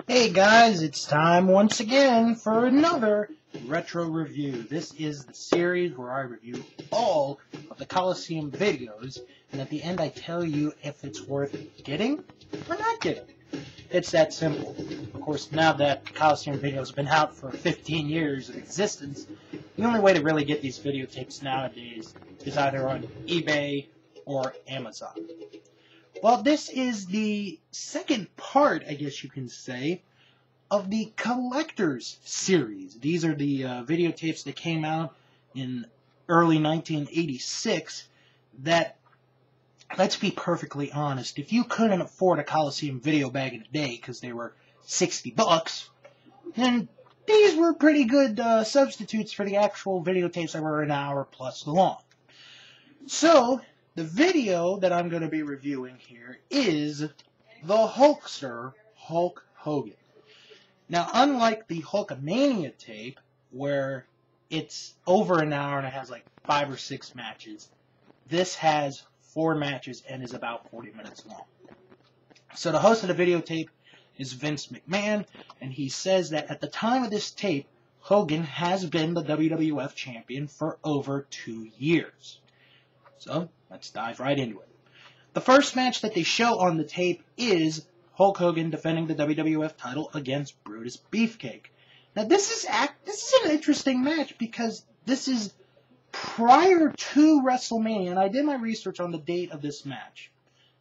Hey guys, it's time once again for another retro review. This is the series where I review all of the Coliseum videos, and at the end I tell you if it's worth getting or not getting. It's that simple. Of course, now that Coliseum videos have been out for 15 years of existence, the only way to really get these videotapes nowadays is either on eBay or Amazon. Well, this is the second part, I guess you can say, of the Collector's series. These are the videotapes that came out in early 1986 that, let's be perfectly honest, if you couldn't afford a Coliseum video back in the day because they were 60 bucks, then these were pretty good substitutes for the actual videotapes that were an hour plus long. So, the video that I'm going to be reviewing here is the Hulkster Hulk Hogan. Now, unlike the Hulkamania tape, where it's over an hour and it has like 5 or 6 matches, this has 4 matches and is about 40 minutes long. So the host of the videotape is Vince McMahon, and he says that at the time of this tape, Hogan has been the WWF champion for over 2 years. So, let's dive right into it. The first match that they show on the tape is Hulk Hogan defending the WWF title against Brutus Beefcake. Now, this is an interesting match because this is prior to WrestleMania, and I did my research on the date of this match.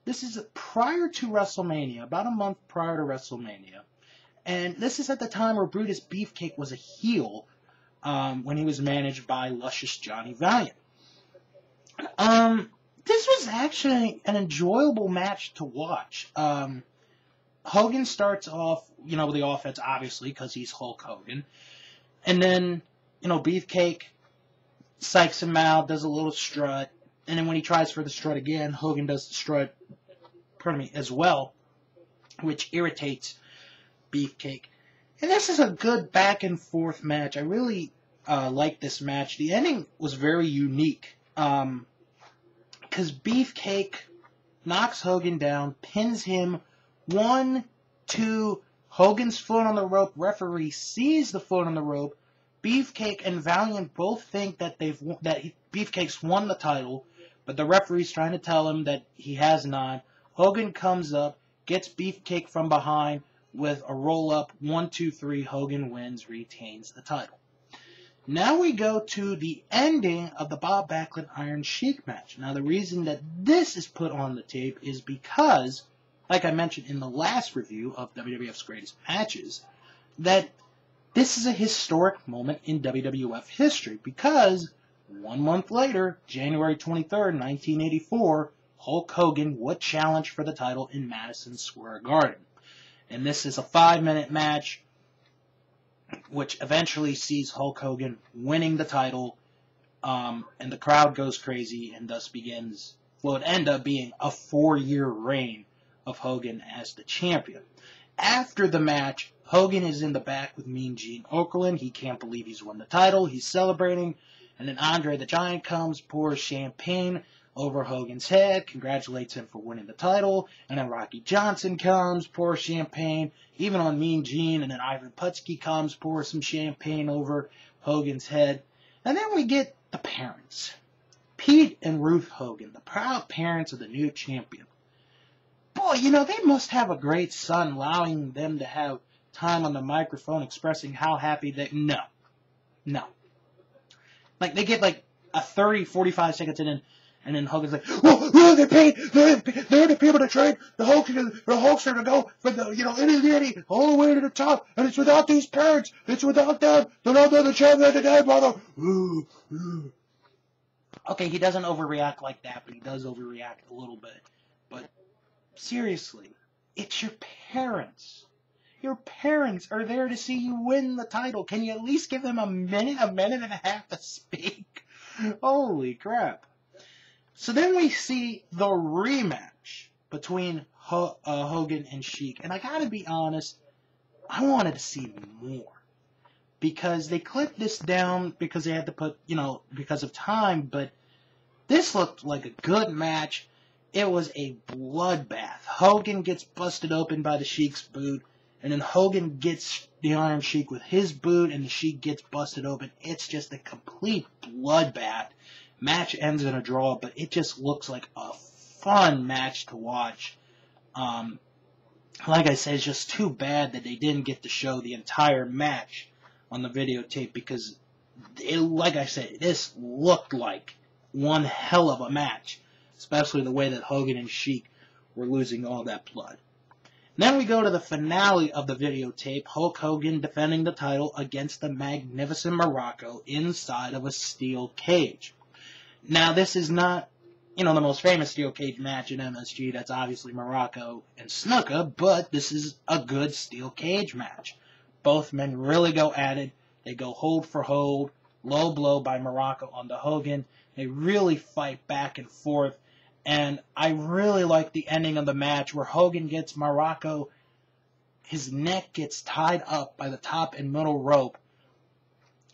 This is prior to WrestleMania, about a month prior to WrestleMania, and this is at the time where Brutus Beefcake was a heel when he was managed by Luscious Johnny Valiant. This was actually an enjoyable match to watch. Hogan starts off, with the offense, obviously, because he's Hulk Hogan. And then, Beefcake psychs him out, does a little strut. And then when he tries for the strut again, Hogan does the strut, as well, which irritates Beefcake. And this is a good back and forth match. I really like this match. The ending was very unique. Because Beefcake knocks Hogan down, pins him, 1, 2, Hogan's foot on the rope, referee sees the foot on the rope, Beefcake and Valiant both think that Beefcake's won the title, but the referee's trying to tell him that he has not. Hogan comes up, gets Beefcake from behind with a roll-up, 1, 2, 3, Hogan wins, retains the title. Now we go to the ending of the Bob Backlund Iron Sheik match. Now the reason that this is put on the tape is because, like I mentioned in the last review of WWF's Greatest Matches, that this is a historic moment in WWF history because 1 month later, January 23rd, 1984, Hulk Hogan would challenge for the title in Madison Square Garden. And this is a 5-minute match, which eventually sees Hulk Hogan winning the title, and the crowd goes crazy, and thus begins what would end up being a 4-year reign of Hogan as the champion. After the match, Hogan is in the back with Mean Gene Okerlund. He can't believe he's won the title. He's celebrating, and then Andre the Giant comes, pours champagne over Hogan's head, congratulates him for winning the title, and then Rocky Johnson comes, pours champagne, even on Mean Gene, and then Ivan Putski comes, pours some champagne over Hogan's head, and then we get the parents, Pete and Ruth Hogan, the proud parents of the new champion. Boy, they must have a great son, allowing them to have time on the microphone expressing how happy they... No. Like, they get like a 30, 45 seconds in, and then Hogan's like, well, they're the people that trade the Hulkster to go from the, itty all the way to the top, and it's without these parents, it's without them, they're not the champion today, brother. Okay, he doesn't overreact like that, but he does overreact a little bit. But, seriously, it's your parents. Your parents are there to see you win the title. Can you at least give them a minute and a half to speak? Holy crap. So then we see the rematch between Hogan and Sheik. And I gotta be honest, I wanted to see more. Because they clipped this down because they had to put, because of time. But this looked like a good match. It was a bloodbath. Hogan gets busted open by the Sheik's boot. and then Hogan gets the Iron Sheik with his boot, and the Sheik gets busted open. It's just a complete bloodbath. Match ends in a draw, but it just looks like a fun match to watch. Like I said, it's just too bad that they didn't get to show the entire match on the videotape, because, like I said, this looked like one hell of a match, especially the way that Hogan and Sheik were losing all that blood. Then we go to the finale of the videotape, Hulk Hogan defending the title against the magnificent Morocco inside of a steel cage. Now, this is not, the most famous steel cage match in MSG. That's obviously Morocco and Snuka, but this is a good steel cage match. Both men really go at it. They go hold for hold, low blow by Morocco onto Hogan. They really fight back and forth. And I really like the ending of the match where Hogan gets Morocco. His neck gets tied up by the top and middle rope.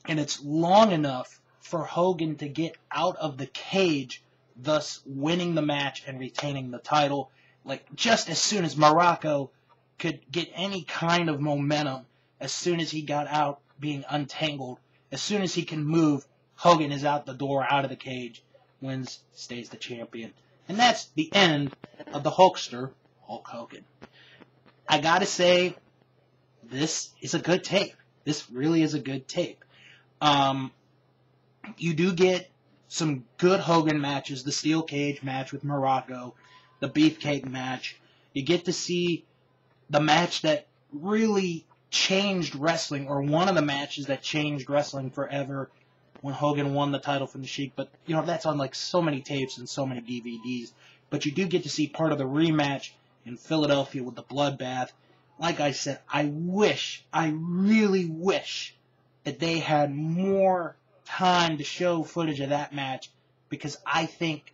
And it's long enough for Hogan to get out of the cage, thus winning the match and retaining the title. Like, just as soon as Morocco could get any kind of momentum, as soon as he got out being untangled, as soon as he can move, Hogan is out the door, out of the cage, wins, stays the champion. And that's the end of the Hulkster, Hulk Hogan. I gotta say, this is a good tape. This really is a good tape. You do get some good Hogan matches, the steel cage match with Morocco, the beefcake match. You get to see the match that really changed wrestling, or one of the matches that changed wrestling forever, when Hogan won the title from the Sheik. But, that's on like so many tapes and so many DVDs. But you do get to see part of the rematch in Philadelphia with the bloodbath. Like I said, I really wish that they had more time to show footage of that match, because I think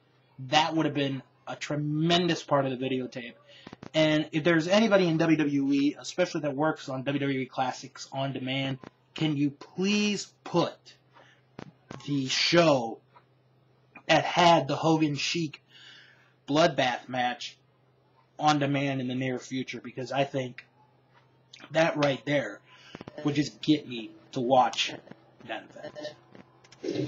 that would have been a tremendous part of the videotape. And if there's anybody in WWE, especially that works on WWE Classics on demand, can you please put the show that had the Hogan Sheik bloodbath match on demand in the near future? Because I think that right there would just get me to watch that event.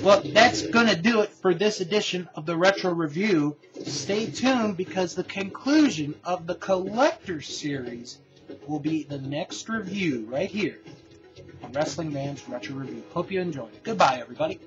Well, that's going to do it for this edition of the Retro Review. Stay tuned, because the conclusion of the Collector Series will be the next review right here on Wrestling Man's Retro Review. Hope you enjoyed it. Goodbye, everybody.